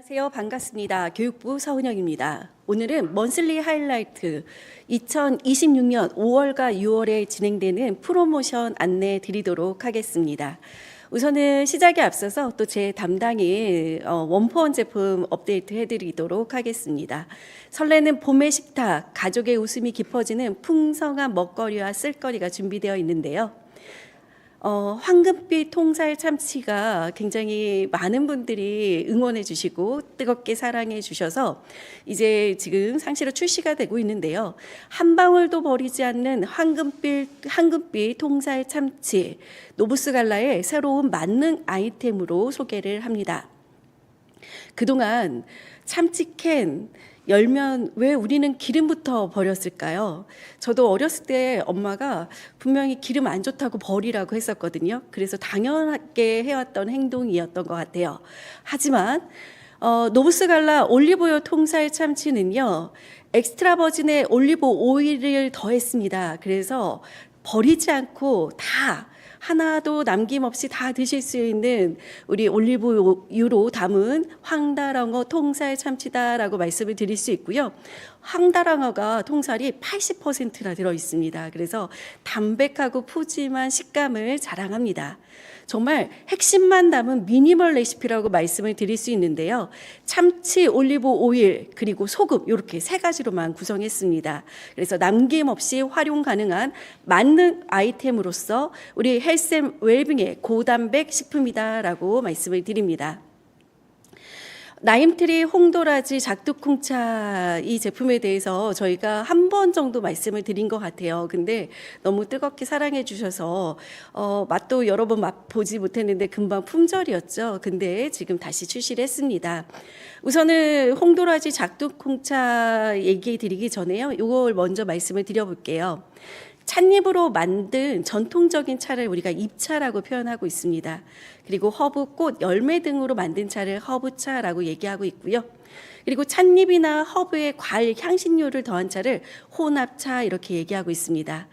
안녕하세요. 반갑습니다. 교육부 서은영입니다. 오늘은 먼슬리 하이라이트 2026년 5월과 6월에 진행되는 프로모션 안내 드리도록 하겠습니다. 우선은 시작에 앞서서 또 제 담당인 원포원 제품 업데이트 해드리도록 하겠습니다. 설레는 봄의 식탁, 가족의 웃음이 깊어지는 풍성한 먹거리와 쓸거리가 준비되어 있는데요. 황금빛 통살 참치가 굉장히 많은 분들이 응원해 주시고 뜨겁게 사랑해 주셔서 이제 지금 상시로 출시가 되고 있는데요. 한 방울도 버리지 않는 황금빛 통살 참치, 노부스 갈라의 새로운 만능 아이템으로 소개를 합니다. 그동안 참치캔 열면 왜 우리는 기름부터 버렸을까요? 저도 어렸을 때 엄마가 분명히 기름 안 좋다고 버리라고 했었거든요. 그래서 당연하게 해왔던 행동이었던 것 같아요. 하지만 노부스 갈라 올리브유 통살 참치는요, 엑스트라 버진의 올리브 오일을 더했습니다. 그래서 버리지 않고 다 하나도 남김없이 다 드실 수 있는 우리 올리브유로 담은 황다랑어 통살 참치다라고 말씀을 드릴 수 있고요. 황다랑어가 통살이 80%나 들어 있습니다. 그래서 담백하고 푸짐한 식감을 자랑합니다. 정말 핵심만 담은 미니멀 레시피라고 말씀을 드릴 수 있는데요. 참치, 올리브 오일, 그리고 소금 이렇게 세 가지로만 구성했습니다. 그래서 남김없이 활용 가능한 만능 아이템으로서 우리 헬스 앤 웰빙의 고단백 식품이다라고 말씀을 드립니다. 나임트리 홍도라지 작두콩차 이 제품에 대해서 저희가 한 번 정도 말씀을 드린 것 같아요. 근데 너무 뜨겁게 사랑해 주셔서 맛도 여러 번 맛보지 못했는데 금방 품절이었죠. 근데 지금 다시 출시를 했습니다. 우선은 홍도라지 작두콩차 얘기 드리기 전에요. 이걸 먼저 말씀을 드려볼게요. 찻잎으로 만든 전통적인 차를 우리가 잎차라고 표현하고 있습니다. 그리고 허브, 꽃, 열매 등으로 만든 차를 허브차라고 얘기하고 있고요. 그리고 찻잎이나 허브의 과일, 향신료를 더한 차를 혼합차 이렇게 얘기하고 있습니다.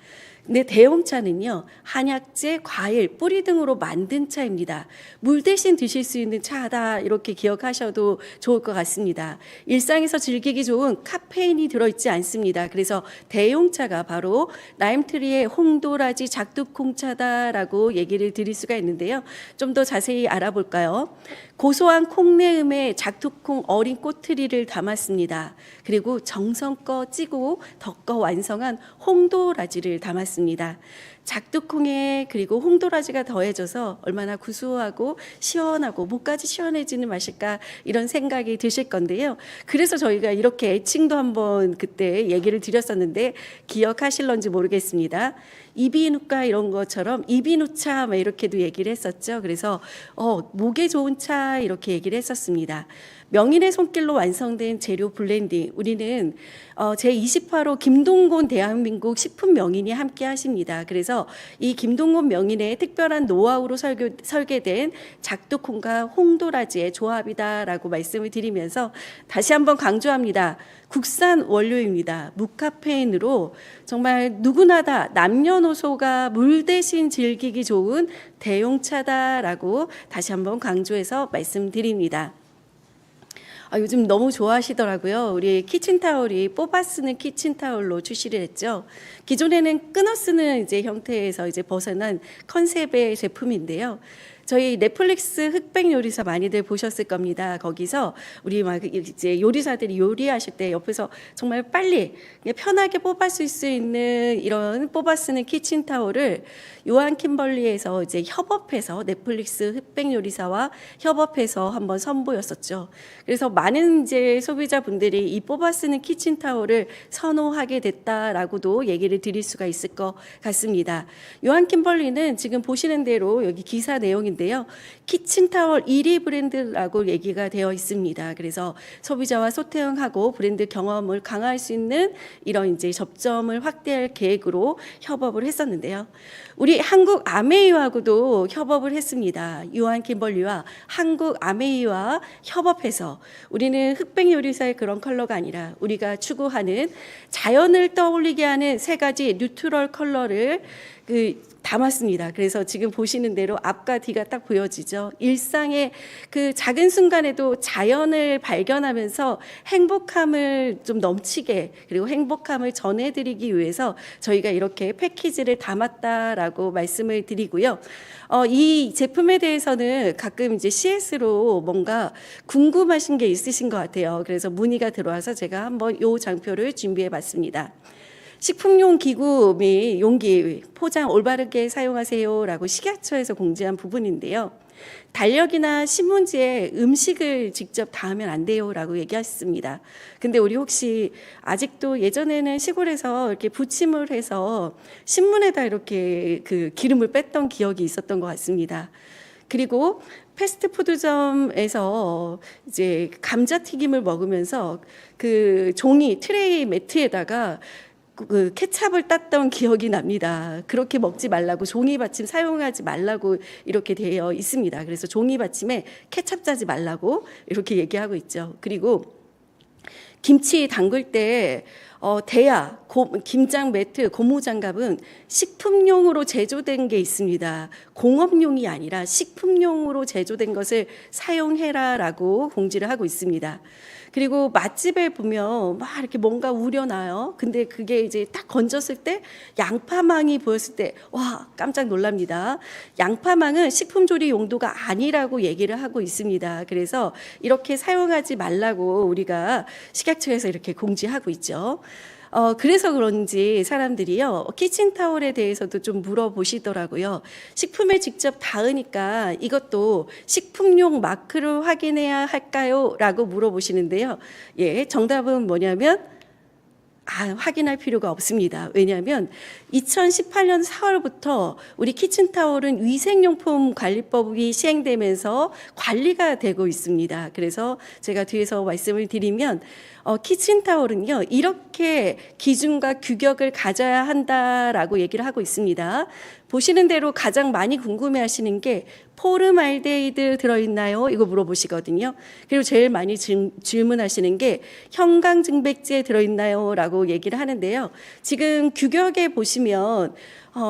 근데 대용차는요, 한약재, 과일, 뿌리 등으로 만든 차입니다. 물 대신 드실 수 있는 차다 이렇게 기억하셔도 좋을 것 같습니다. 일상에서 즐기기 좋은 카페인이 들어있지 않습니다. 그래서 대용차가 바로 나임트리의 홍도라지 작두콩차다라고 얘기를 드릴 수가 있는데요. 좀 더 자세히 알아볼까요? 고소한 콩내음에 작두콩 어린 꼬투리를 담았습니다. 그리고 정성껏 찌고 덕거 완성한 홍도라지를 담았습니다. 작두콩에 그리고 홍도라지가 더해져서 얼마나 구수하고 시원하고 목까지 시원해지는 맛일까 이런 생각이 드실 건데요. 그래서 저희가 이렇게 애칭도 한번 그때 얘기를 드렸었는데 기억하실런지 모르겠습니다. 이비인후과 이런 것처럼 이비누차 이렇게도 얘기를 했었죠. 그래서 목에 좋은 차 이렇게 얘기를 했었습니다. 명인의 손길로 완성된 재료 블렌딩, 우리는 제28호 김동곤 대한민국 식품 명인이 함께 하십니다. 그래서 이 김동곤 명인의 특별한 노하우로 설계된 작두콩과 홍도라지의 조합이다라고 말씀을 드리면서 다시 한번 강조합니다. 국산 원료입니다. 무카페인으로 정말 누구나 다 남녀노소가 물 대신 즐기기 좋은 대용차다라고 다시 한번 강조해서 말씀드립니다. 요즘 너무 좋아하시더라고요. 우리 키친타올이 뽑아 쓰는 키친타올로 출시를 했죠. 기존에는 끊어 쓰는 이제 형태에서 이제 벗어난 컨셉의 제품인데요. 저희 넷플릭스 흑백 요리사 많이들 보셨을 겁니다. 거기서 우리 막 이제 요리사들이 요리하실 때 옆에서 정말 빨리 그냥 편하게 뽑아 쓸 수 있는 이런 뽑아 쓰는 키친타올을 요한 킴벌리에서 이제 협업해서 넷플릭스 흑백 요리사와 협업해서 한번 선보였었죠. 그래서 많은 이제 소비자분들이 이 뽑아 쓰는 키친타올을 선호하게 됐다라고도 얘기를 드릴 수가 있을 것 같습니다. 요한 킴벌리는 지금 보시는 대로 여기 기사 내용인데요. 키친타월 1위 브랜드라고 얘기가 되어 있습니다. 그래서 소비자와 소통하고 브랜드 경험을 강화할 수 있는 이런 이제 접점을 확대할 계획으로 협업을 했었는데요. 우리 한국 아메이와도 협업을 했습니다. 요한 킴벌리와 한국 아메이와 협업해서 우리는 흑백 요리사의 그런 컬러가 아니라 우리가 추구하는 자연을 떠올리게 하는 세 가지 뉴트럴 컬러를 담았습니다. 그래서 지금 보시는 대로 앞과 뒤가 딱 보여지죠. 일상의 그 작은 순간에도 자연을 발견하면서 행복함을 좀 넘치게, 그리고 행복함을 전해드리기 위해서 저희가 이렇게 패키지를 담았다라고 말씀을 드리고요. 이 제품에 대해서는 가끔 이제 CS로 뭔가 궁금하신 게 있으신 것 같아요. 그래서 문의가 들어와서 제가 한번 이 장표를 준비해 봤습니다. 식품용 기구 및 용기 포장 올바르게 사용하세요라고 식약처에서 공지한 부분인데요. 달력이나 신문지에 음식을 직접 닿으면 안 돼요라고 얘기하셨습니다. 근데 우리 혹시 아직도 예전에는 시골에서 이렇게 부침을 해서 신문에다 이렇게 그 기름을 뺐던 기억이 있었던 것 같습니다. 그리고 패스트푸드점에서 이제 감자튀김을 먹으면서 그 종이 트레이 매트에다가 그 케찹을 땄던 기억이 납니다. 그렇게 먹지 말라고, 종이 받침 사용하지 말라고 이렇게 되어 있습니다. 그래서 종이 받침에 케찹 짜지 말라고 이렇게 얘기하고 있죠. 그리고 김치 담글 때 대야, 김장 매트, 고무장갑은 식품용으로 제조된 게 있습니다. 공업용이 아니라 식품용으로 제조된 것을 사용해라라고 공지를 하고 있습니다. 그리고 맛집에 보면 막 이렇게 뭔가 우려나요. 근데 그게 이제 딱 건졌을 때 양파망이 보였을 때 와, 깜짝 놀랍니다. 양파망은 식품 조리 용도가 아니라고 얘기를 하고 있습니다. 그래서 이렇게 사용하지 말라고 우리가 식약처에서 이렇게 공지하고 있죠. 그래서 그런지 사람들이요, 키친타올에 대해서도 좀 물어보시더라고요. 식품에 직접 닿으니까 이것도 식품용 마크로 확인해야 할까요? 라고 물어보시는데요. 예, 정답은 뭐냐면 확인할 필요가 없습니다. 왜냐하면 2018년 4월부터 우리 키친타올은 위생용품 관리법이 시행되면서 관리가 되고 있습니다. 그래서 제가 뒤에서 말씀을 드리면 키친타올은요, 이렇게 기준과 규격을 가져야 한다라고 얘기를 하고 있습니다. 보시는 대로 가장 많이 궁금해하시는 게 포름알데히드 들어있나요? 이거 물어보시거든요. 그리고 제일 많이 질문하시는 게 형광증백제 들어있나요? 라고 얘기를 하는데요. 지금 규격에 보시면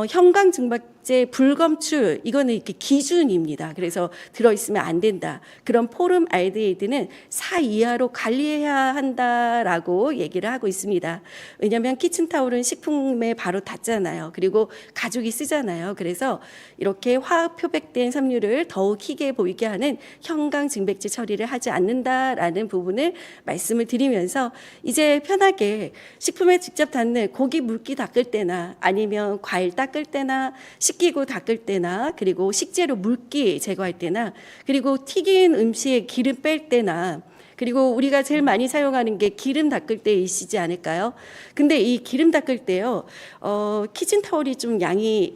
형광증백제 불검출, 이거는 이렇게 기준입니다. 그래서 들어있으면 안 된다. 그런 포름알데히드는 4 이하로 관리해야 한다라고 얘기를 하고 있습니다. 왜냐하면 키친타올은 식품에 바로 닿잖아요. 그리고 가족이 쓰잖아요. 그래서 이렇게 화학 표백된 섬유를 더욱 희게 보이게 하는 형광증백제 처리를 하지 않는다라는 부분을 말씀을 드리면서 이제 편하게 식품에 직접 닿는 고기 물기 닦을 때나 아니면 과일 닦을 때나 씻기고 닦을 때나 그리고 식재료 물기 제거할 때나 그리고 튀긴 음식 기름 뺄 때나 그리고 우리가 제일 많이 사용하는 게 기름 닦을 때이시지 않을까요? 근데 이 기름 닦을 때요, 키친타올이 좀 양이,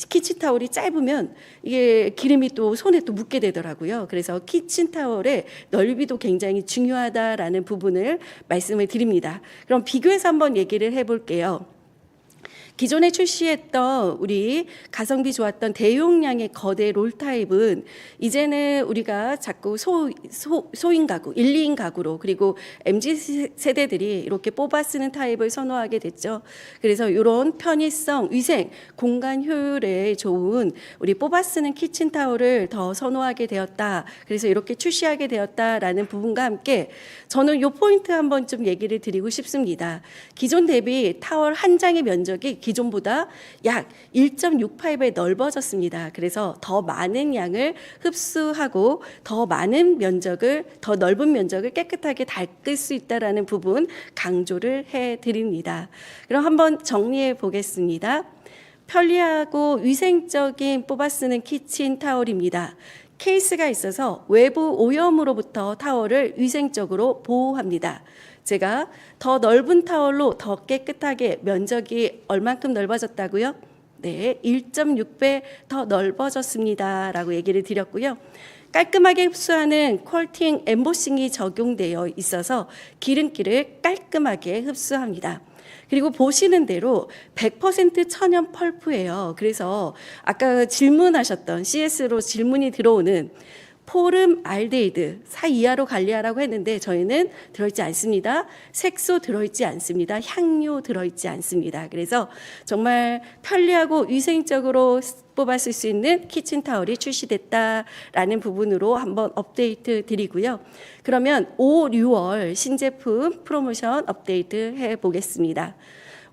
키친타올이 짧으면 이게 기름이 또 손에 또 묻게 되더라고요. 그래서 키친타올의 넓이도 굉장히 중요하다라는 부분을 말씀을 드립니다. 그럼 비교해서 한번 얘기를 해볼게요. 기존에 출시했던 우리 가성비 좋았던 대용량의 거대 롤타입은 이제는 우리가 자꾸 소인 가구, 1, 2인 가구로 그리고 MZ세대들이 이렇게 뽑아 쓰는 타입을 선호하게 됐죠. 그래서 이런 편의성, 위생, 공간 효율에 좋은 우리 뽑아 쓰는 키친타올을 더 선호하게 되었다. 그래서 이렇게 출시하게 되었다라는 부분과 함께 저는 이 포인트 한번 좀 얘기를 드리고 싶습니다. 기존 대비 타월 한 장의 면적이 기존보다 약 1.68배 넓어졌습니다. 그래서 더 많은 양을 흡수하고 더 많은 면적을, 더 넓은 면적을 깨끗하게 닦을 수 있다는 부분 강조를 해드립니다. 그럼 한번 정리해 보겠습니다. 편리하고 위생적인 뽑아 쓰는 키친타올입니다. 케이스가 있어서 외부 오염으로부터 타월을 위생적으로 보호합니다. 제가 더 넓은 타월로 더 깨끗하게 면적이 얼만큼 넓어졌다고요? 네, 1.6배 더 넓어졌습니다. 라고 얘기를 드렸고요. 깔끔하게 흡수하는 퀄팅 엠보싱이 적용되어 있어서 기름기를 깔끔하게 흡수합니다. 그리고 보시는 대로 100% 천연 펄프예요. 그래서 아까 질문하셨던 CS로 질문이 들어오는 포름 알데히드 이하로 관리하라고 했는데 저희는 들어있지 않습니다. 색소 들어있지 않습니다. 향료 들어있지 않습니다. 그래서 정말 편리하고 위생적으로 뽑았을 수 있는 키친타월이 출시됐다라는 부분으로 한번 업데이트 드리고요. 그러면 5, 6월 신제품 프로모션 업데이트 해보겠습니다.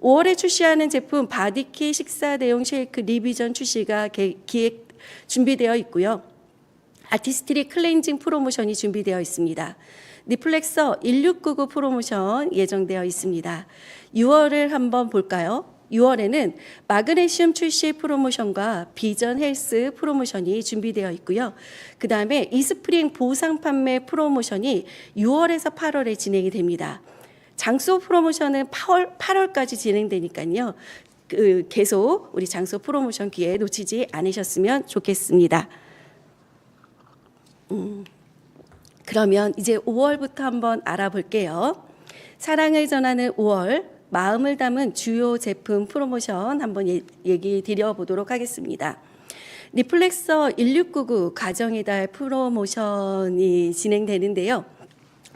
5월에 출시하는 제품 바디키 식사 대용 쉐이크 리비전 출시가 기획 준비되어 있고요. 아티스트리 클렌징 프로모션이 준비되어 있습니다. 니플렉서 1699 프로모션 예정되어 있습니다. 6월을 한번 볼까요? 6월에는 마그네슘 출시 프로모션과 비전 헬스 프로모션이 준비되어 있고요. 그 다음에 이스프링 보상 판매 프로모션이 6월에서 8월에 진행이 됩니다. 장소 프로모션은 8월까지 진행되니까요. 계속 우리 장소 프로모션 기회 놓치지 않으셨으면 좋겠습니다. 그러면 이제 5월부터 한번 알아볼게요. 사랑을 전하는 5월, 마음을 담은 주요 제품 프로모션 한번 얘기 드려보도록 하겠습니다. 니플렉서 1699 가정의 달 프로모션이 진행되는데요.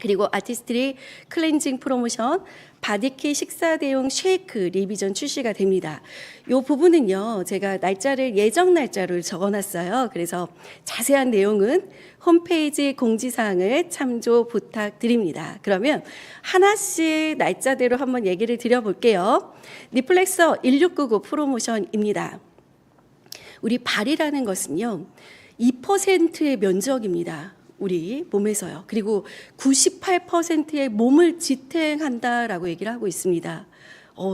그리고 아티스트리 클렌징 프로모션, 바디키 식사 대용 쉐이크 리비전 출시가 됩니다. 이 부분은요, 제가 예정 날짜를 적어놨어요. 그래서 자세한 내용은 홈페이지 공지사항을 참조 부탁드립니다. 그러면 하나씩 날짜대로 한번 얘기를 드려볼게요. 니플렉서 1699 프로모션입니다. 우리 발이라는 것은요, 2%의 면적입니다. 우리 몸에서요. 그리고 98%의 몸을 지탱한다라고 얘기를 하고 있습니다.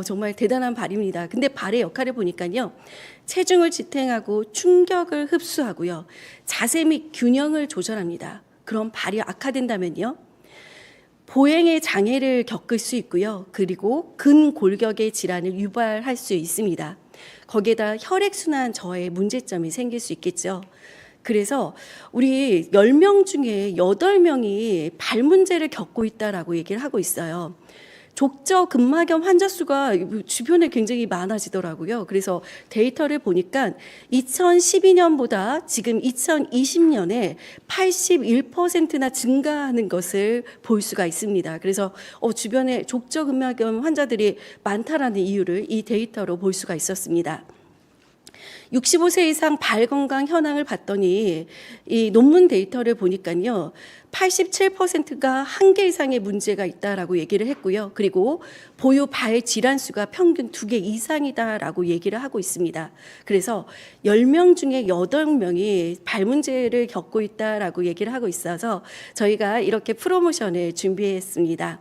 정말 대단한 발입니다. 근데 발의 역할을 보니까요. 체중을 지탱하고 충격을 흡수하고요. 자세 및 균형을 조절합니다. 그럼 발이 악화된다면요. 보행의 장애를 겪을 수 있고요. 그리고 근골격의 질환을 유발할 수 있습니다. 거기에다 혈액순환 저하의 문제점이 생길 수 있겠죠. 그래서 우리 10명 중에 8명이 발 문제를 겪고 있다라고 얘기를 하고 있어요. 족저 근막염 환자 수가 주변에 굉장히 많아지더라고요. 그래서 데이터를 보니까 2012년보다 지금 2020년에 81%나 증가하는 것을 볼 수가 있습니다. 그래서 주변에 족저 근막염 환자들이 많다라는 이유를 이 데이터로 볼 수가 있었습니다. 65세 이상 발 건강 현황을 봤더니 이 논문 데이터를 보니까요. 87%가 한 개 이상의 문제가 있다라고 얘기를 했고요. 그리고 보유 발 질환 수가 평균 2개 이상이다라고 얘기를 하고 있습니다. 그래서 10명 중에 8명이 발 문제를 겪고 있다라고 얘기를 하고 있어서 저희가 이렇게 프로모션을 준비했습니다.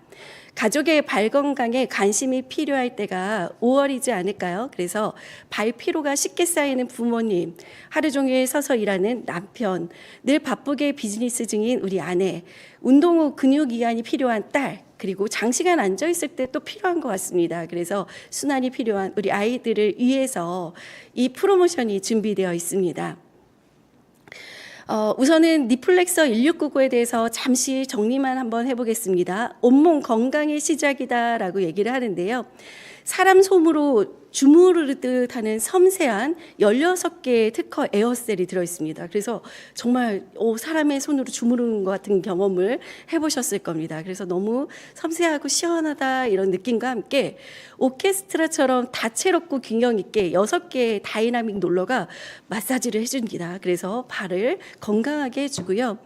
가족의 발 건강에 관심이 필요할 때가 5월이지 않을까요? 그래서 발 피로가 쉽게 쌓이는 부모님, 하루 종일 서서 일하는 남편, 늘 바쁘게 비즈니스 중인 우리 아내, 운동 후 근육 이완이 필요한 딸, 그리고 장시간 앉아 있을 때 또 필요한 것 같습니다. 그래서 순환이 필요한 우리 아이들을 위해서 이 프로모션이 준비되어 있습니다. 우선은 니플렉서 1699에 대해서 잠시 정리만 한번 해보겠습니다. 온몸 건강의 시작이다라고 얘기를 하는데요. 사람 솜으로 주무르듯 하는 섬세한 16개의 특허 에어셀이 들어있습니다. 그래서 정말 사람의 손으로 주무르는 것 같은 경험을 해보셨을 겁니다. 그래서 너무 섬세하고 시원하다 이런 느낌과 함께 오케스트라처럼 다채롭고 균형 있게 6개의 다이나믹 롤러가 마사지를 해줍니다. 그래서 발을 건강하게 해주고요.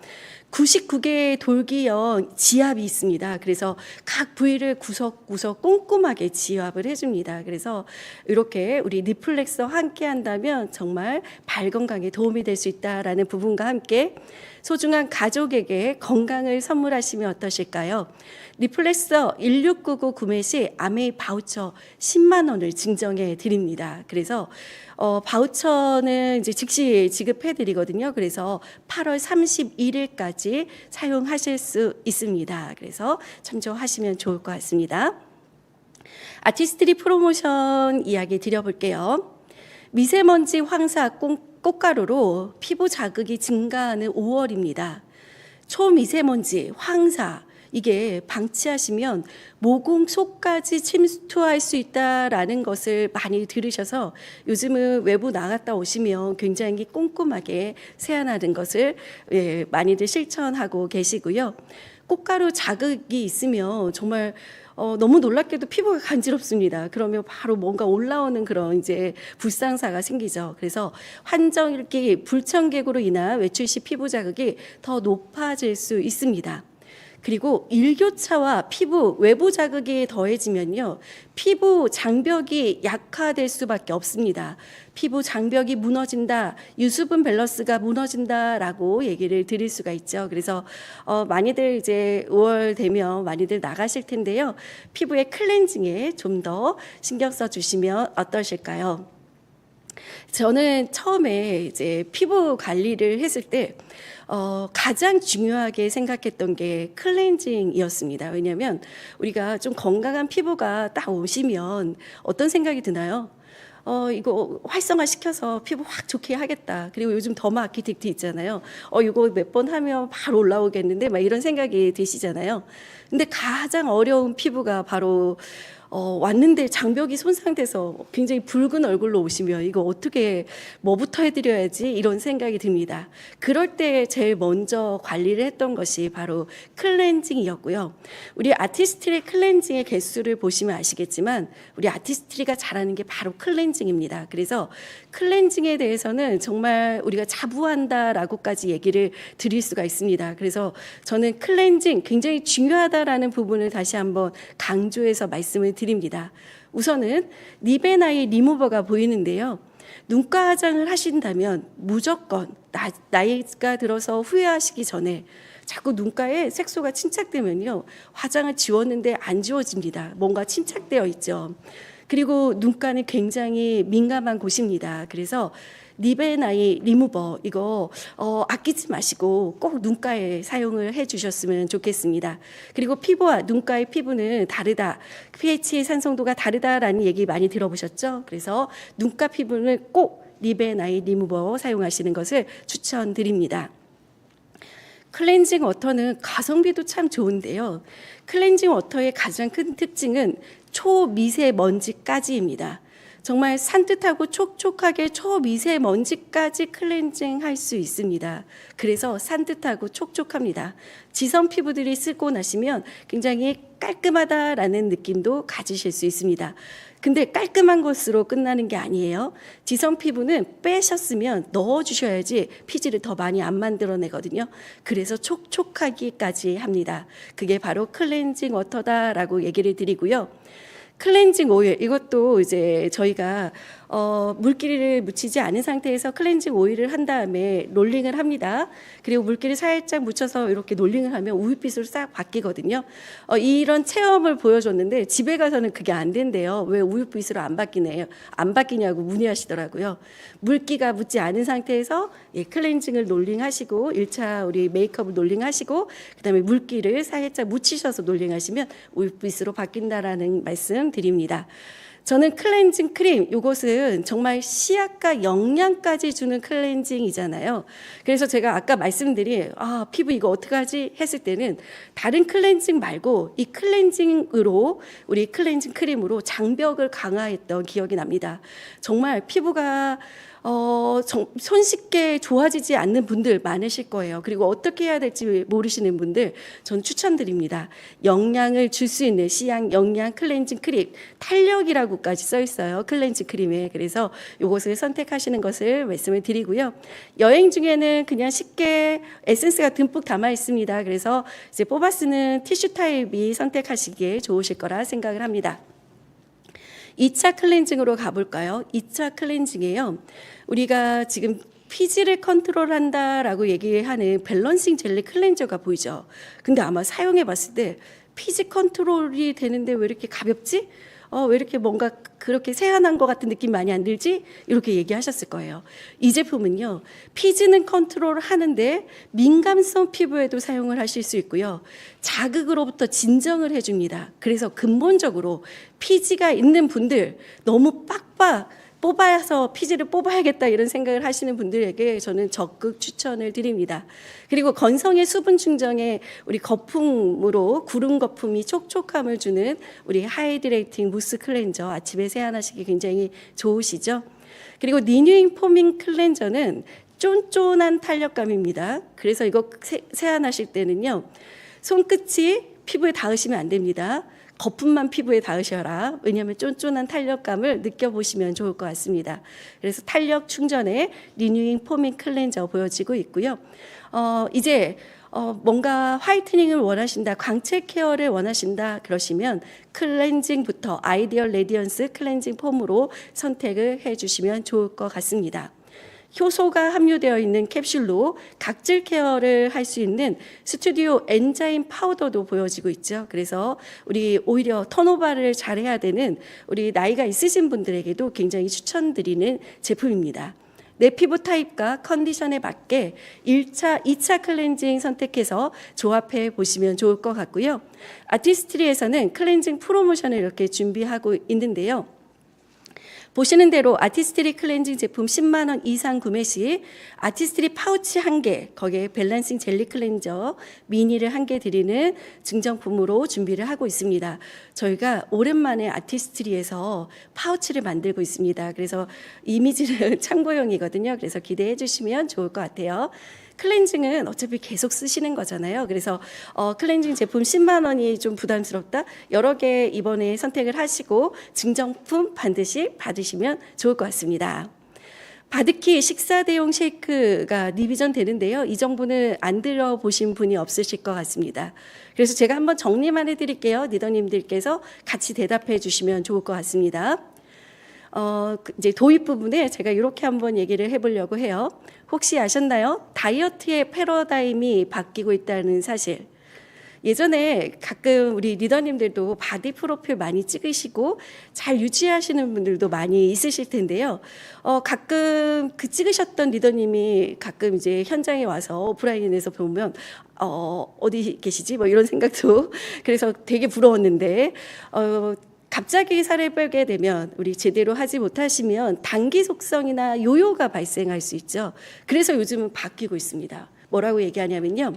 99개의 돌기형 지압이 있습니다. 그래서 각 부위를 구석구석 꼼꼼하게 지압을 해줍니다. 그래서 이렇게 우리 니플렉서 함께 한다면 정말 발 건강에 도움이 될 수 있다라는 부분과 함께 소중한 가족에게 건강을 선물하시면 어떠실까요? 니플렉서 1699 구매 시 아메이 바우처 10만 원을 증정해 드립니다. 그래서 바우처는 이제 즉시 지급해 드리거든요. 그래서 8월 31일까지 사용하실 수 있습니다. 그래서 참조하시면 좋을 것 같습니다. 아티스트리 프로모션 이야기 드려볼게요. 미세먼지 황사 꽃가루로 피부 자극이 증가하는 5월입니다. 초미세먼지, 황사, 이게 방치하시면 모공 속까지 침투할 수 있다라는 것을 많이 들으셔서 요즘은 외부 나갔다 오시면 굉장히 꼼꼼하게 세안하는 것을 많이들 실천하고 계시고요. 꽃가루 자극이 있으면 정말 너무 놀랍게도 피부가 간지럽습니다. 그러면 바로 뭔가 올라오는 그런 이제 불상사가 생기죠. 그래서 환절기 불청객으로 인한 외출 시 피부 자극이 더 높아질 수 있습니다. 그리고 일교차와 피부 외부 자극이 더해지면요, 피부 장벽이 약화될 수밖에 없습니다. 피부 장벽이 무너진다, 유수분 밸런스가 무너진다라고 얘기를 드릴 수가 있죠. 그래서 많이들 이제 5월 되면 많이들 나가실 텐데요, 피부의 클렌징에 좀 더 신경 써 주시면 어떠실까요? 저는 처음에 이제 피부 관리를 했을 때 가장 중요하게 생각했던 게 클렌징이었습니다. 왜냐하면 우리가 좀 건강한 피부가 딱 오시면 어떤 생각이 드나요? 이거 활성화 시켜서 피부 확 좋게 하겠다. 그리고 요즘 더마 아키텍트 있잖아요. 이거 몇 번 하면 바로 올라오겠는데 막 이런 생각이 드시잖아요. 근데 가장 어려운 피부가 바로 왔는데 장벽이 손상돼서 굉장히 붉은 얼굴로 오시면 이거 어떻게 뭐부터 해드려야지 이런 생각이 듭니다. 그럴 때 제일 먼저 관리를 했던 것이 바로 클렌징이었고요. 우리 아티스트리 클렌징의 개수를 보시면 아시겠지만 우리 아티스트리가 잘하는 게 바로 클렌징입니다. 그래서 클렌징에 대해서는 정말 우리가 자부한다라고까지 얘기를 드릴 수가 있습니다. 그래서 저는 클렌징 굉장히 중요하다라는 부분을 다시 한번 강조해서 말씀을 드립니다. 우선은 니베나이 리무버가 보이는데요. 눈가 화장을 하신다면 무조건 나이가 들어서 후회하시기 전에 자꾸 눈가에 색소가 침착되면요, 화장을 지웠는데 안 지워집니다. 뭔가 침착되어 있죠. 그리고 눈가는 굉장히 민감한 곳입니다. 그래서 니베나이 리무버 이거 아끼지 마시고 꼭 눈가에 사용을 해주셨으면 좋겠습니다. 그리고 피부와 눈가의 피부는 다르다, pH 산성도가 다르다라는 얘기 많이 들어보셨죠? 그래서 눈가 피부는 꼭 니베나이 리무버 사용하시는 것을 추천드립니다. 클렌징 워터는 가성비도 참 좋은데요, 클렌징 워터의 가장 큰 특징은 초미세먼지까지입니다. 정말 산뜻하고 촉촉하게 초미세먼지까지 클렌징 할 수 있습니다. 그래서 산뜻하고 촉촉합니다. 지성 피부들이 쓰고 나시면 굉장히 깔끔하다라는 느낌도 가지실 수 있습니다. 근데 깔끔한 것으로 끝나는 게 아니에요. 지성 피부는 빼셨으면 넣어주셔야지 피지를 더 많이 안 만들어내거든요. 그래서 촉촉하기까지 합니다. 그게 바로 클렌징 워터다라고 얘기를 드리고요. 클렌징 오일, 이것도 이제 저희가 물기를 묻히지 않은 상태에서 클렌징 오일을 한 다음에 롤링을 합니다. 그리고 물기를 살짝 묻혀서 이렇게 롤링을 하면 우유빛으로 싹 바뀌거든요. 이런 체험을 보여줬는데 집에 가서는 그게 안 된대요. 왜 우유빛으로 안 바뀌냐고 문의하시더라고요. 물기가 묻지 않은 상태에서 클렌징을 롤링하시고 1차 우리 메이크업을 롤링하시고 그다음에 물기를 살짝 묻히셔서 롤링하시면 우유빛으로 바뀐다라는 말씀 드립니다. 저는 클렌징 크림, 이것은 정말 시약과 영양까지 주는 클렌징이잖아요. 그래서 제가 아까 말씀드린 피부 이거 어떡하지 했을 때는 다른 클렌징 말고 이 클렌징으로, 우리 클렌징 크림으로 장벽을 강화했던 기억이 납니다. 정말 피부가 손쉽게 좋아지지 않는 분들 많으실 거예요. 그리고 어떻게 해야 될지 모르시는 분들 전 추천드립니다. 영양을 줄 수 있는 시약 영양 클렌징 크림, 탄력이라고까지 써 있어요. 클렌징 크림에. 그래서 이것을 선택하시는 것을 말씀을 드리고요. 여행 중에는 그냥 쉽게 에센스가 듬뿍 담아 있습니다. 그래서 이제 뽑아 쓰는 티슈 타입이 선택하시기에 좋으실 거라 생각을 합니다. 2차 클렌징으로 가볼까요? 2차 클렌징이에요. 우리가 지금 피지를 컨트롤한다라고 얘기하는 밸런싱 젤리 클렌저가 보이죠. 근데 아마 사용해 봤을 때 피지 컨트롤이 되는데 왜 이렇게 가볍지? 왜 이렇게 뭔가 그렇게 세안한 것 같은 느낌 많이 안 들지? 이렇게 얘기하셨을 거예요. 이 제품은요, 피지는 컨트롤을 하는데 민감성 피부에도 사용을 하실 수 있고요, 자극으로부터 진정을 해줍니다. 그래서 근본적으로 피지가 있는 분들, 너무 빡빡 뽑아서 피지를 뽑아야겠다 이런 생각을 하시는 분들에게 저는 적극 추천을 드립니다. 그리고 건성의 수분 충전에 우리 거품으로 구름 거품이 촉촉함을 주는 우리 하이드레이팅 무스 클렌저 아침에 세안하시기 굉장히 좋으시죠. 그리고 리뉴잉 포밍 클렌저는 쫀쫀한 탄력감입니다. 그래서 이거 세안하실 때는요, 손끝이 피부에 닿으시면 안 됩니다. 거품만 피부에 닿으셔라. 왜냐하면 쫀쫀한 탄력감을 느껴보시면 좋을 것 같습니다. 그래서 탄력 충전에 리뉴잉 포밍 클렌저 보여지고 있고요. 이제 뭔가 화이트닝을 원하신다, 광채 케어를 원하신다 그러시면 클렌징부터 아이디얼 레디언스 클렌징 폼으로 선택을 해주시면 좋을 것 같습니다. 효소가 함유되어 있는 캡슐로 각질 케어를 할 수 있는 스튜디오 엔자임 파우더도 보여지고 있죠. 그래서 우리 오히려 턴오버를 잘해야 되는 우리 나이가 있으신 분들에게도 굉장히 추천드리는 제품입니다. 내 피부 타입과 컨디션에 맞게 1차, 2차 클렌징 선택해서 조합해 보시면 좋을 것 같고요. 아티스트리에서는 클렌징 프로모션을 이렇게 준비하고 있는데요. 보시는 대로 아티스트리 클렌징 제품 10만 원 이상 구매 시 아티스트리 파우치 1개, 거기에 밸런싱 젤리 클렌저 미니를 1개 드리는 증정품으로 준비를 하고 있습니다. 저희가 오랜만에 아티스트리에서 파우치를 만들고 있습니다. 그래서 이미지는 참고용이거든요. 그래서 기대해 주시면 좋을 것 같아요. 클렌징은 어차피 계속 쓰시는 거잖아요. 그래서 클렌징 제품 10만 원이 좀 부담스럽다? 여러 개 이번에 선택을 하시고 증정품 반드시 받으시면 좋을 것 같습니다. 바드키 식사 대용 쉐이크가 리비전 되는데요. 이 정보는 안 들어보신 분이 없으실 것 같습니다. 그래서 제가 한번 정리만 해드릴게요. 리더님들께서 같이 대답해 주시면 좋을 것 같습니다. 이제 도입 부분에 제가 이렇게 한번 얘기를 해보려고 해요. 혹시 아셨나요? 다이어트의 패러다임이 바뀌고 있다는 사실. 예전에 가끔 우리 리더님들도 바디 프로필 많이 찍으시고 잘 유지하시는 분들도 많이 있으실 텐데요. 가끔 그 찍으셨던 리더님이 가끔 이제 현장에 와서 오프라인에서 보면 어디 계시지? 뭐 이런 생각도 그래서 되게 부러웠는데 갑자기 살을 빼게 되면 우리 제대로 하지 못하시면 단기 속성이나 요요가 발생할 수 있죠. 그래서 요즘은 바뀌고 있습니다. 뭐라고 얘기하냐면요.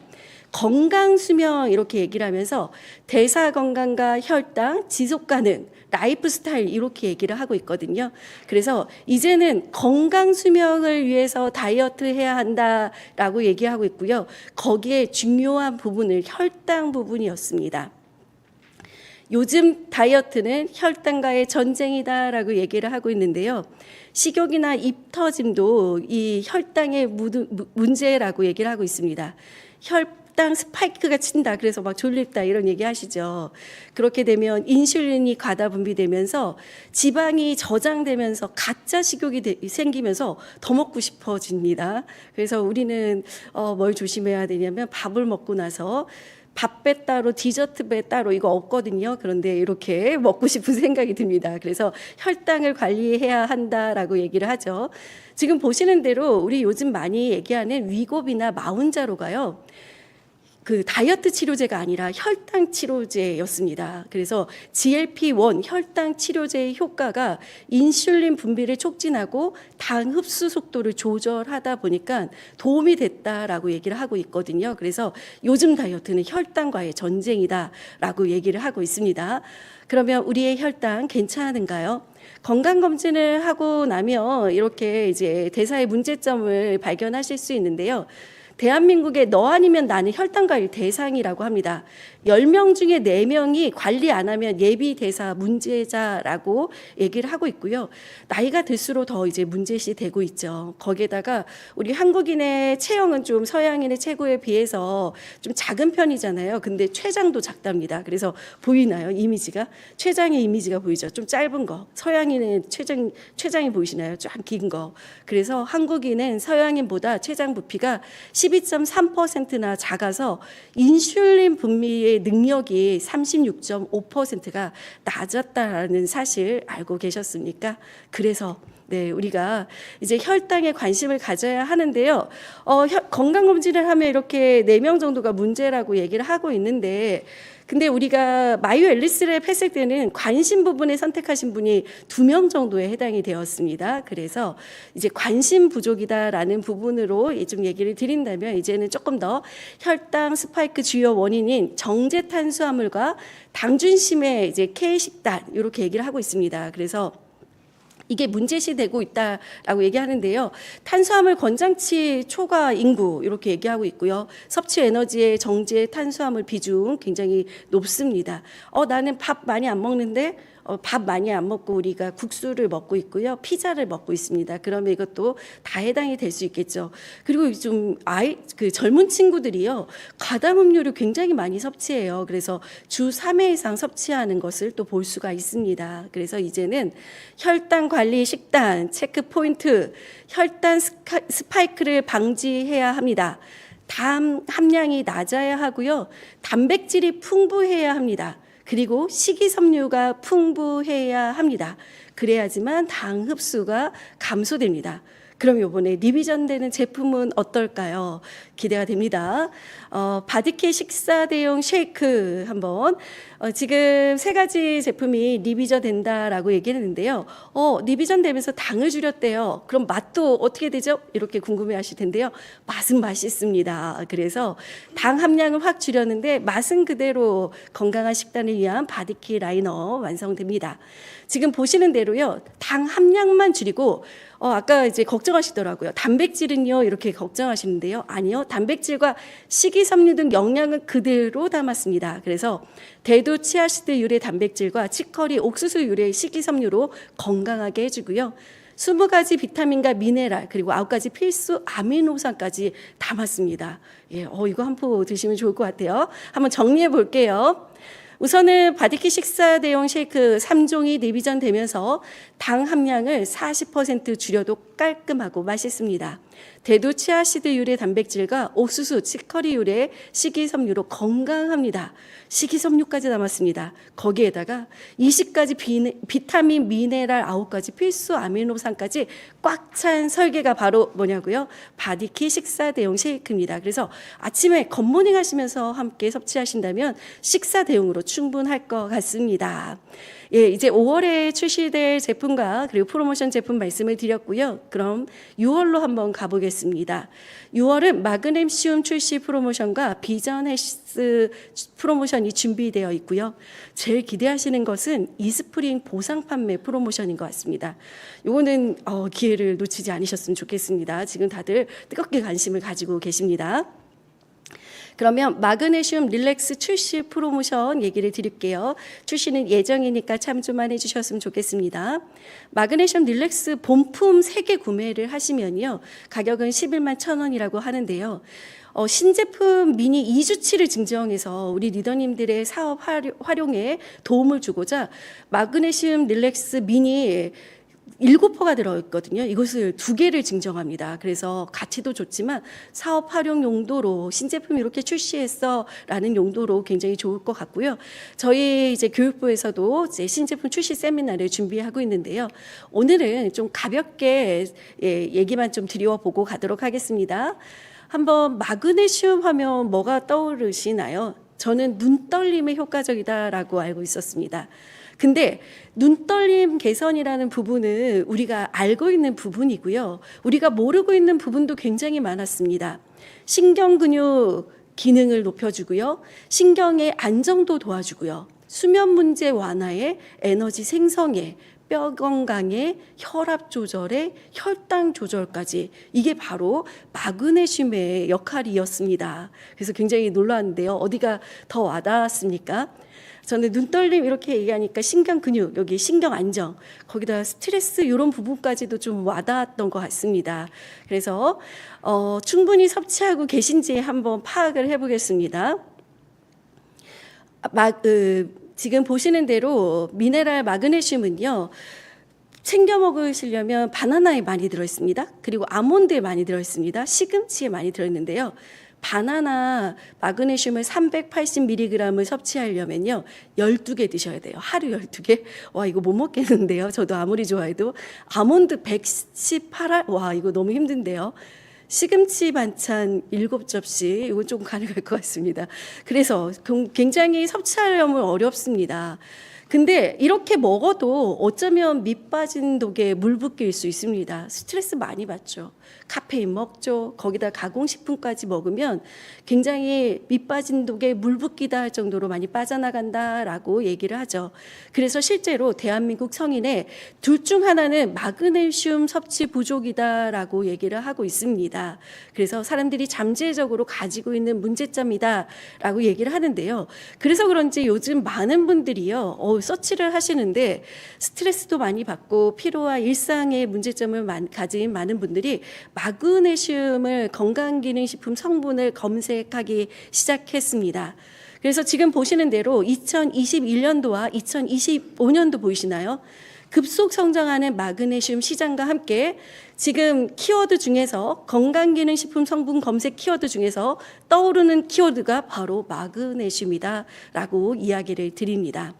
건강 수명 이렇게 얘기를 하면서 대사 건강과 혈당, 지속 가능, 라이프 스타일 이렇게 얘기를 하고 있거든요. 그래서 이제는 건강 수명을 위해서 다이어트 해야 한다라고 얘기하고 있고요. 거기에 중요한 부분을 혈당 부분이었습니다. 요즘 다이어트는 혈당과의 전쟁이다라고 얘기를 하고 있는데요. 식욕이나 입 터짐도 이 혈당의 문제라고 얘기를 하고 있습니다. 혈당 스파이크가 친다. 그래서 막 졸립다 이런 얘기 하시죠. 그렇게 되면 인슐린이 과다 분비되면서 지방이 저장되면서 가짜 식욕이 생기면서 더 먹고 싶어집니다. 그래서 우리는 뭘 조심해야 되냐면 밥을 먹고 나서 밥배 따로 디저트 배 따로 이거 없거든요. 그런데 이렇게 먹고 싶은 생각이 듭니다. 그래서 혈당을 관리해야 한다라고 얘기를 하죠. 지금 보시는 대로 우리 요즘 많이 얘기하는 위고비나 마운자로가요. 그 다이어트 치료제가 아니라 혈당 치료제였습니다. 그래서 GLP-1 혈당 치료제의 효과가 인슐린 분비를 촉진하고 당 흡수 속도를 조절하다 보니까 도움이 됐다라고 얘기를 하고 있거든요. 그래서 요즘 다이어트는 혈당과의 전쟁이다라고 얘기를 하고 있습니다. 그러면 우리의 혈당 괜찮은가요? 건강검진을 하고 나면 이렇게 이제 대사의 문제점을 발견하실 수 있는데요. 대한민국의 너 아니면 나는 혈당 관리 대상이라고 합니다. 10명 중에 4명이 관리 안 하면 예비 대사 문제자라고 얘기를 하고 있고요. 나이가 들수록 더 이제 문제시 되고 있죠. 거기에다가 우리 한국인의 체형은 좀 서양인의 체구에 비해서 좀 작은 편이잖아요. 근데 췌장도 작답니다. 그래서 보이나요? 이미지가? 췌장의 이미지가 보이죠. 좀 짧은 거. 서양인의 췌장이 보이시나요? 쫙 긴 거. 그래서 한국인은 서양인보다 췌장 부피가 12.3%나 작아서 인슐린 분비의 능력이 36.5%가 낮았다는 사실 알고 계셨습니까? 그래서 네, 우리가 이제 혈당에 관심을 가져야 하는데요. 건강검진을 하면 이렇게 4명 정도가 문제라고 얘기를 하고 있는데, 근데 우리가 마유 앨리스를 했을 때는 관심 부분에 선택하신 분이 2명 정도에 해당이 되었습니다. 그래서 이제 관심 부족이다라는 부분으로 좀 얘기를 드린다면, 이제는 조금 더 혈당 스파이크 주요 원인인 정제 탄수화물과 당중심의 이제 K식단 이렇게 얘기를 하고 있습니다. 그래서 이게 문제시되고 있다라고 얘기하는데요. 탄수화물 권장치 초과 인구 이렇게 얘기하고 있고요. 섭취 에너지의 정제 탄수화물 비중 굉장히 높습니다. 나는 밥 많이 안 먹는데 밥 많이 안 먹고 우리가 국수를 먹고 있고요. 피자를 먹고 있습니다. 그러면 이것도 다 해당이 될 수 있겠죠. 그리고 좀 젊은 친구들이요. 과당 음료를 굉장히 많이 섭취해요. 그래서 주 3회 이상 섭취하는 것을 또 볼 수가 있습니다. 그래서 이제는 혈당 관리 식단 체크 포인트, 혈당 스파이크를 방지해야 합니다. 당 함량이 낮아야 하고요. 단백질이 풍부해야 합니다. 그리고 식이섬유가 풍부해야 합니다. 그래야지만 당 흡수가 감소됩니다. 그럼 이번에 리비전되는 제품은 어떨까요? 기대가 됩니다. 바디케 식사 대용 쉐이크 한번 지금 3가지 제품이 리비전 된다라고 얘기를 했는데요. 리비전 되면서 당을 줄였대요. 그럼 맛도 어떻게 되죠? 이렇게 궁금해 하실 텐데요. 맛은 맛있습니다. 그래서 당 함량을 확 줄였는데 맛은 그대로 건강한 식단을 위한 바디케 라이너 완성됩니다. 지금 보시는 대로요. 당 함량만 줄이고 아까 이제 걱정하시더라고요. 단백질은요, 이렇게 걱정하시는데요. 아니요. 단백질과 식이섬유 등 영양은 그대로 담았습니다. 그래서 대두 치아시드 유래 단백질과 치커리 옥수수 유래 식이섬유로 건강하게 해주고요. 20가지 비타민과 미네랄 그리고 9가지 필수 아미노산까지 담았습니다. 예, 이거 한 포 드시면 좋을 것 같아요. 한번 정리해 볼게요. 우선은 바디키 식사 대용 쉐이크 3종이 리비전 되면서 당 함량을 40% 줄여도 깔끔하고 맛있습니다. 대두 치아시드 유래 단백질과 옥수수, 치커리 유래 식이섬유로 건강합니다. 식이섬유까지 담았습니다. 거기에다가 20가지 비타민, 미네랄 9가지 필수 아미노산까지 꽉 찬 설계가 바로 뭐냐고요? 바디키 식사 대용 쉐이크입니다. 그래서 아침에 굿모닝 하시면서 함께 섭취하신다면 식사 대용으로 충분할 것 같습니다. 예, 이제 5월에 출시될 제품과 그리고 프로모션 제품 말씀을 드렸고요. 그럼 6월로 한번 가보겠습니다. 6월은 마그네슘 출시 프로모션과 비전 헬스 프로모션이 준비되어 있고요. 제일 기대하시는 것은 이스프링 보상 판매 프로모션인 것 같습니다. 이거는 기회를 놓치지 않으셨으면 좋겠습니다. 지금 다들 뜨겁게 관심을 가지고 계십니다. 그러면 마그네슘 릴렉스 출시 프로모션 얘기를 드릴게요. 출시는 예정이니까 참조만 해주셨으면 좋겠습니다. 마그네슘 릴렉스 본품 3개 구매를 하시면요. 가격은 11만 1,000원이라고 하는데요. 신제품 미니 2주치를 증정해서 우리 리더님들의 사업 활용에 도움을 주고자 마그네슘 릴렉스 미니 7포가 들어있거든요. 이것을 2개를 증정합니다. 그래서 가치도 좋지만 사업 활용 용도로 신제품 이렇게 출시했어 라는 용도로 굉장히 좋을 것 같고요. 저희 이제 교육부에서도 이제 신제품 출시 세미나를 준비하고 있는데요. 오늘은 좀 가볍게 얘기만 좀 드려보고 가도록 하겠습니다. 한번 마그네슘 하면 뭐가 떠오르시나요? 저는 눈떨림에 효과적이다라고 알고 있었습니다. 근데 눈떨림 개선이라는 부분은 우리가 알고 있는 부분이고요. 우리가 모르고 있는 부분도 굉장히 많았습니다. 신경근육 기능을 높여주고요. 신경의 안정도 도와주고요. 수면 문제 완화에 에너지 생성에 뼈 건강에 혈압 조절에 혈당 조절까지 이게 바로 마그네슘의 역할이었습니다. 그래서 굉장히 놀랐는데요. 어디가 더 와닿았습니까? 저는 눈떨림 이렇게 얘기하니까 신경 근육, 여기 신경 안정, 거기다 스트레스 이런 부분까지도 좀 와닿았던 것 같습니다. 그래서 충분히 섭취하고 계신지 한번 파악을 해보겠습니다. 지금 보시는 대로 미네랄 마그네슘은요. 챙겨 먹으시려면 바나나에 많이 들어있습니다. 그리고 아몬드에 많이 들어있습니다. 시금치에 많이 들어있는데요. 바나나 마그네슘을 380mg을 섭취하려면요 12개 드셔야 돼요. 하루 12개. 와, 이거 못 먹겠는데요. 저도 아무리 좋아해도. 아몬드 118알. 와, 이거 너무 힘든데요. 시금치 반찬 7접시, 이건 조금 가능할 것 같습니다. 그래서 굉장히 섭취하려면 어렵습니다. 근데 이렇게 먹어도 어쩌면 밑 빠진 독에 물 붓기일 수 있습니다. 스트레스 많이 받죠. 카페인 먹죠. 거기다 가공식품까지 먹으면 굉장히 밑 빠진 독에 물 붓기다 할 정도로 많이 빠져나간다라고 얘기를 하죠. 그래서 실제로 대한민국 성인의 둘 중 하나는 마그네슘 섭취 부족이다라고 얘기를 하고 있습니다. 그래서 사람들이 잠재적으로 가지고 있는 문제점이다라고 얘기를 하는데요. 그래서 그런지 요즘 많은 분들이요, 서치를 하시는데 스트레스도 많이 받고 피로와 일상의 문제점을 가진 많은 분들이 마그네슘을 건강기능식품 성분을 검색하기 시작했습니다. 그래서 지금 보시는 대로 2021년도와 2025년도 보이시나요? 급속 성장하는 마그네슘 시장과 함께 지금 키워드 중에서 건강기능식품 성분 검색 키워드 중에서 떠오르는 키워드가 바로 마그네슘이다라고 이야기를 드립니다.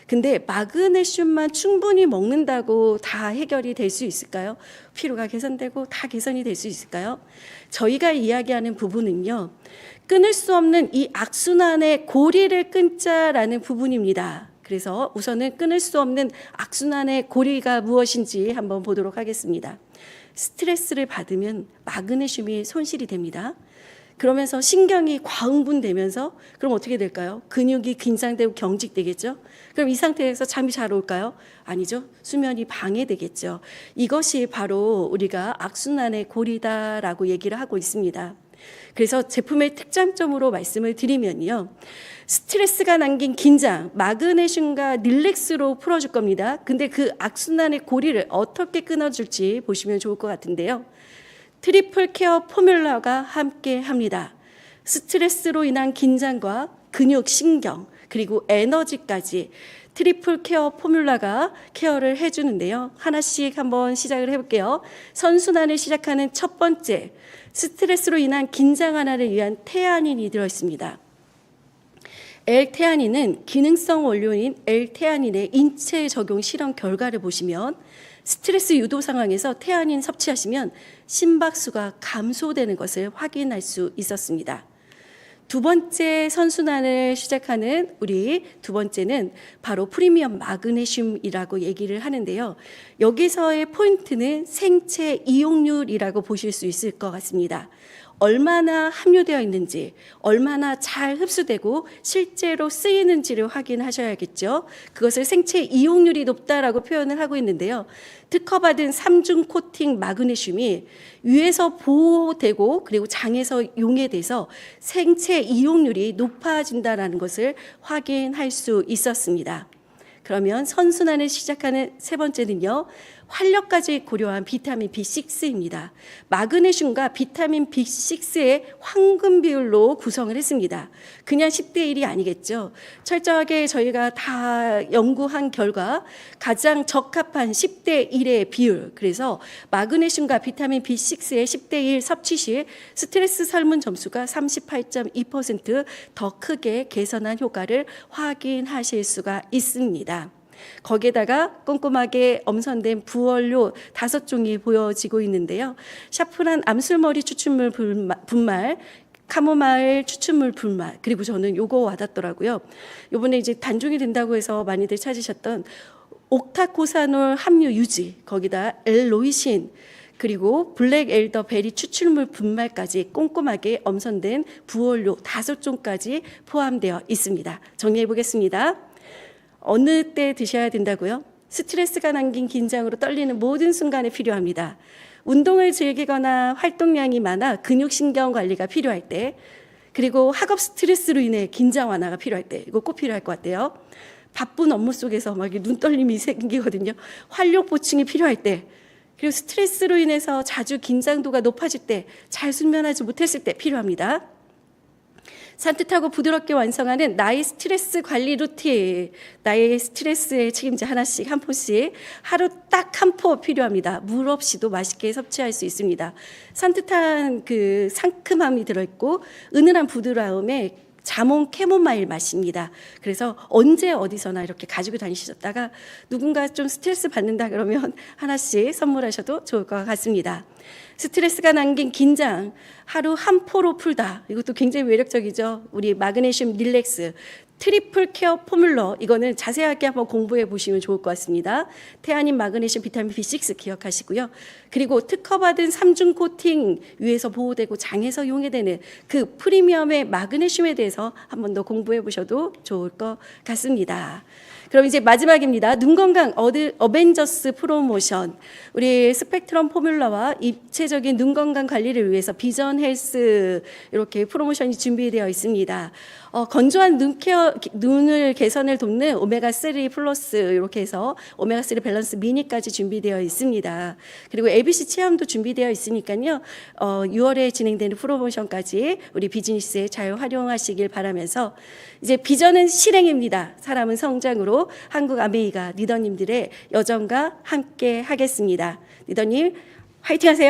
근데 마그네슘만 충분히 먹는다고 다 해결이 될 수 있을까요? 피로가 개선되고 다 개선이 될 수 있을까요? 저희가 이야기하는 부분은요, 끊을 수 없는 이 악순환의 고리를 끊자라는 부분입니다. 그래서 우선은 끊을 수 없는 악순환의 고리가 무엇인지 한번 보도록 하겠습니다. 스트레스를 받으면 마그네슘이 손실이 됩니다. 그러면서 신경이 과흥분되면서 그럼 어떻게 될까요? 근육이 긴장되고 경직되겠죠? 그럼 이 상태에서 잠이 잘 올까요? 아니죠. 수면이 방해되겠죠. 이것이 바로 우리가 악순환의 고리다라고 얘기를 하고 있습니다. 그래서 제품의 특장점으로 말씀을 드리면요, 스트레스가 남긴 긴장, 마그네슘과 릴렉스로 풀어줄 겁니다. 근데 그 악순환의 고리를 어떻게 끊어줄지 보시면 좋을 것 같은데요. 트리플 케어 포뮬러가 함께 합니다. 스트레스로 인한 긴장과 근육, 신경, 그리고 에너지까지 트리플 케어 포뮬러가 케어를 해주는데요. 하나씩 한번 시작을 해볼게요. 선순환을 시작하는 첫 번째, 스트레스로 인한 긴장 완화를 위한 테아닌이 들어있습니다. L테아닌은 기능성 원료인 L테아닌의 인체 적용 실험 결과를 보시면 스트레스 유도 상황에서 테아닌 섭취하시면 심박수가 감소되는 것을 확인할 수 있었습니다. 두 번째 선순환을 시작하는 우리 두 번째는 바로 프리미엄 마그네슘이라고 얘기를 하는데요. 여기서의 포인트는 생체 이용률이라고 보실 수 있을 것 같습니다. 얼마나 함유되어 있는지, 얼마나 잘 흡수되고 실제로 쓰이는지를 확인하셔야겠죠. 그것을 생체 이용률이 높다라고 표현을 하고 있는데요. 특허받은 3중 코팅 마그네슘이 위에서 보호되고 그리고 장에서 용해돼서 생체 이용률이 높아진다는 것을 확인할 수 있었습니다. 그러면 선순환을 시작하는 세 번째는요, 활력까지 고려한 비타민 B6입니다. 마그네슘과 비타민 B6의 황금 비율로 구성을 했습니다. 그냥 10대 1이 아니겠죠. 철저하게 저희가 다 연구한 결과 가장 적합한 10대 1의 비율, 그래서 마그네슘과 비타민 B6의 10대 1 섭취 시 스트레스 설문 점수가 38.2% 더 크게 개선한 효과를 확인하실 수가 있습니다. 거기에다가 꼼꼼하게 엄선된 부원료 5종이 보여지고 있는데요. 샤프란 암술머리 추출물 분말, 카모마일 추출물 분말, 그리고 저는 요거 와닿더라고요. 요번에 이제 단종이 된다고 해서 많이들 찾으셨던 옥타코사놀 함유 유지, 거기다 엘로이신, 그리고 블랙 엘더베리 추출물 분말까지 꼼꼼하게 엄선된 부원료 5종까지 포함되어 있습니다. 정리해 보겠습니다. 어느 때 드셔야 된다고요? 스트레스가 남긴 긴장으로 떨리는 모든 순간에 필요합니다. 운동을 즐기거나 활동량이 많아 근육신경 관리가 필요할 때, 그리고 학업 스트레스로 인해 긴장 완화가 필요할 때, 이거 꼭 필요할 것 같아요. 바쁜 업무 속에서 막 눈떨림이 생기거든요. 활력 보충이 필요할 때, 그리고 스트레스로 인해서 자주 긴장도가 높아질 때, 잘 수면하지 못했을 때 필요합니다. 산뜻하고 부드럽게 완성하는 나의 스트레스 관리 루틴, 나의 스트레스의 책임자 하나씩 한 포씩 하루 딱 한 포 필요합니다. 물 없이도 맛있게 섭취할 수 있습니다. 산뜻한 그 상큼함이 들어있고 은은한 부드러움에 자몽 캐모마일 맛입니다. 그래서 언제 어디서나 이렇게 가지고 다니셨다가 누군가 좀 스트레스 받는다 그러면 하나씩 선물하셔도 좋을 것 같습니다. 스트레스가 남긴 긴장 하루 한 포로 풀다. 이것도 굉장히 매력적이죠. 우리 마그네슘 릴렉스 트리플 케어 포뮬러, 이거는 자세하게 한번 공부해 보시면 좋을 것 같습니다. 태아닌, 마그네슘, 비타민 B6 기억하시고요. 그리고 특허받은 3중 코팅 위에서 보호되고 장에서 용해되는 그 프리미엄의 마그네슘에 대해서 한 번 더 공부해 보셔도 좋을 것 같습니다. 그럼 이제 마지막입니다. 눈 건강 어벤져스 프로모션. 우리 스펙트럼 포뮬러와 입체적인 눈 건강 관리를 위해서 비전 헬스 이렇게 프로모션이 준비되어 있습니다. 건조한 눈을 개선을 돕는 오메가3 플러스 이렇게 해서 오메가3 밸런스 미니까지 준비되어 있습니다. 그리고 ABC 체험도 준비되어 있으니까요. 6월에 진행되는 프로모션까지 우리 비즈니스에 잘 활용하시길 바라면서 이제 비전은 실행입니다. 사람은 성장으로 한국 아메이가 리더님들의 여정과 함께 하겠습니다. 리더님 화이팅 하세요.